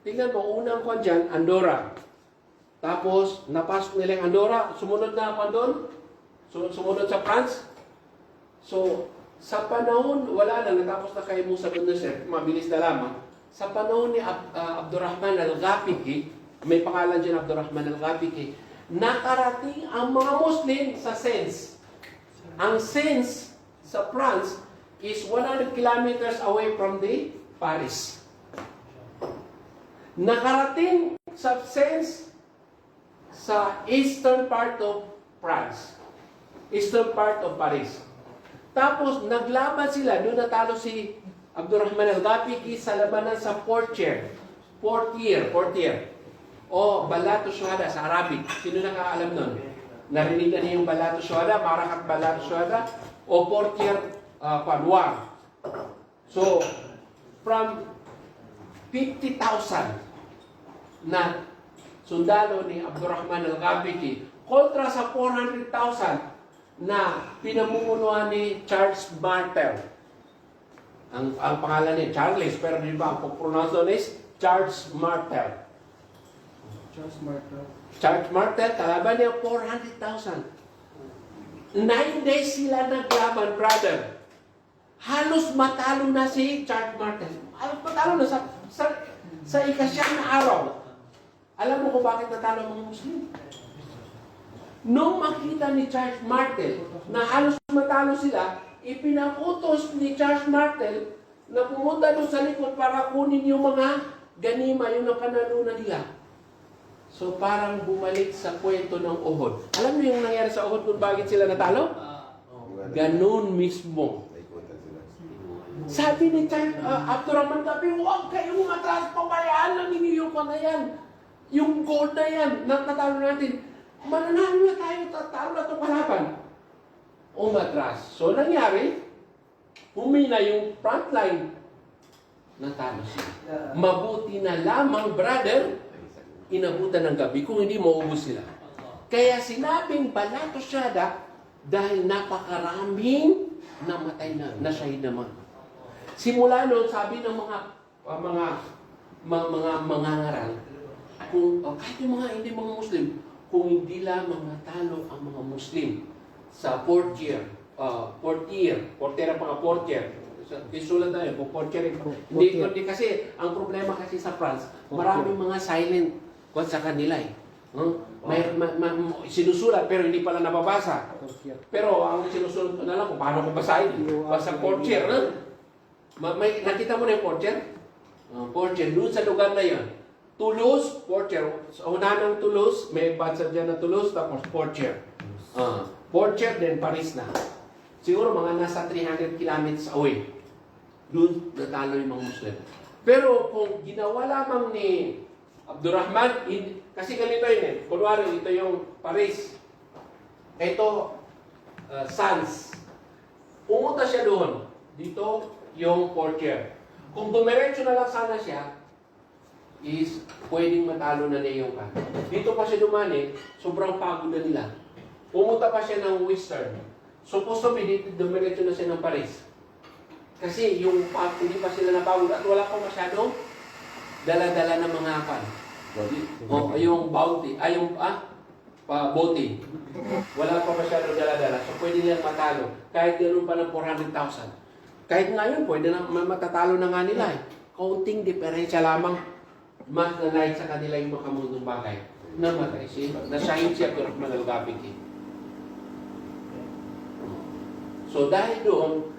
tingnan mo, unang kwan dyan, Andorra. Tapos, napasok nila yung Andorra. Sumunod na kwan doon. Sumunod sa France. So, sa panahon, wala na, natapos na kay Musa bin Nasser, mabilis na lamang. Sa panahon ni Abdurrahman al-Ghafiqi, may pangalan dyan Abdurrahman al-Ghafiqi, nakarating ang mga Muslim sa Sens. Ang Sens sa France is 100 kilometers away from the Paris. Nakarating sa Sens sa eastern part of France. Eastern part of Paris. Tapos naglaban sila, doon natalo si Abdurrahman al-Ghafiqi sa labanan sa Portier. O Balatu Shuhada sa Arabic. Sino nakaalam nun? Narinig na niyo yung Balatu Shuhada, Marakat Balatu Shuhada, o Portier War. So, from 50,000 na sundalo ni Abdurrahman al-Ghafiqi kontra sa 400,000 na pinamumunuan ni Charles Martel. Ang pangalan niya, Charles, pero di ba, ang pronounce doon is Charles Martel. Charles Martel, kalaban niya 400,000. 9 days sila naglaban, brother. Halos matalo na si Charles Martel. Halos matalo na sa ikasyam na araw. Alam mo kung bakit natalo ang mga Muslim? Nung makita ni Charles Martel na halos matalo sila, ipinakutos ni Charles Martel na pumunta doon sa likod para kunin yung mga ganima, yung napanalunan nila. So parang bumalik sa kwento ng Uhud. Alam mo yung nangyari sa Uhud kung bakit sila natalo? Ganun mismo. Sabi ni Charles Abdurrahman Ghafiqi, huwag kayong matras, pabayaan lang ninyo yung na yan. Yung gold na yan, natalo natin. Mananalo na tayo, tatalo na itong kalaban. Umatras. So, nangyari, humina yung frontline. Natalo siya. Mabuti na lamang, brother, inabutan ng gabi kung hindi maubos sila. Kaya sinabing Balatu Shuhada dahil napakaraming namatay na shahid naman. Simula noon, sabi ng mga ngaral, kung kahit yung mga hindi mga Muslim, kung hindi lamang natalo ang mga Muslim sa Portier, isulat na yun, Portier. Hindi kasi, ang problema kasi sa France, maraming mga silent sa kanila eh. Sinusulat pero hindi pala nababasa. Pero ang sinusulat ko na lang kung paano ko basahin. Basta Portier. Nakita mo na yung Portier? Portier, doon sa lugar na yun. Toulouse, Portier. Sa una ng Toulouse, may bansa dyan na Toulouse, tapos Portier. Portier, then Paris na. Siguro mga nasa 300 kilometers away. Doon natalo yung mga Muslim. Pero kung ginawa lamang ni Abdurrahman, kasi ganito yun eh. Kunwari, ito yung Paris. Ito, Sans. Pumunta siya doon. Dito, yung Portier. Kung dumiretso na lang sana siya, is pwedeng matalo na niya yung kan. Dito pa siya dumani, sobrang pagod na nila. Pumunta pa siya ng Western. Supposed to be, dito dumiretso na siya ng Paris. Kasi yung hindi pa sila napagod at wala pa masyadong dala-dala ng mga kan. Yung bounty, boating. Wala pa masyadong dala-dala. So pwede nilang matalo. Kahit ganoon pa ng 400,000. Kahit ngayon, pwede na matatalo na nga nila eh. Kaunting diferensya lamang. Mas nanay sa kanila yung makamundong bagay. Namatay siya. Nasahin siya Abdurrahman al-Ghafiqi. So dahil doon,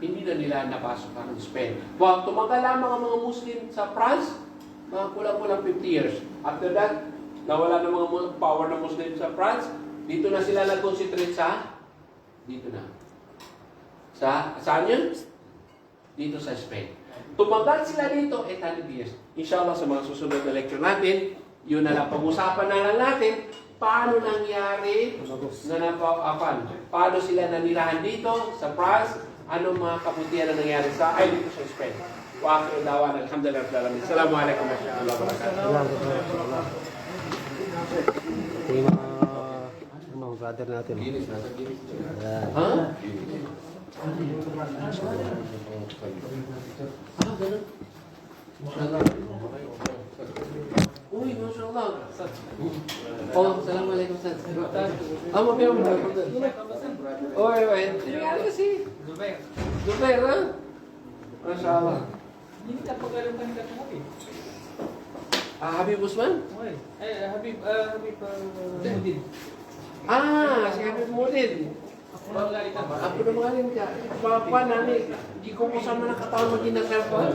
hindi na nila napasok ang Spain. Well, tumagal lamang ang mga Muslim sa France, mga kulang-kulang 50 years. After that, nawala na mga power ng Muslim sa France, dito na sila nag-concentrate dito na. Saan yun? Dito sa Spain. Tumagal sila dito, 800 years. Inshallah, sa mga susunod na lecture natin, yun na lang, pag-usapan na lang natin, paano nangyari paano sila nanirahan dito sa France, anong mga kabutihan na nangyari dito sa Spain. Wa akhiru da'wana alhamdulillah rabbil alamin. Assalamualaikum warahmatullahi wabarakatuh. Ito yung mga brother natin. Ganun. Oh, assalamualaikum Ustaz. Mabiyo mo na. Oy, oy. Ano si? Zubair, ha? Masya Allah. Hindi ka pag-alam ka Habib. Habib Usman? Habib Mudin. Si Habib Mudin. Ako na magaling ka. Papa, nani, di ko mo sama nakataon mag-inakal pa.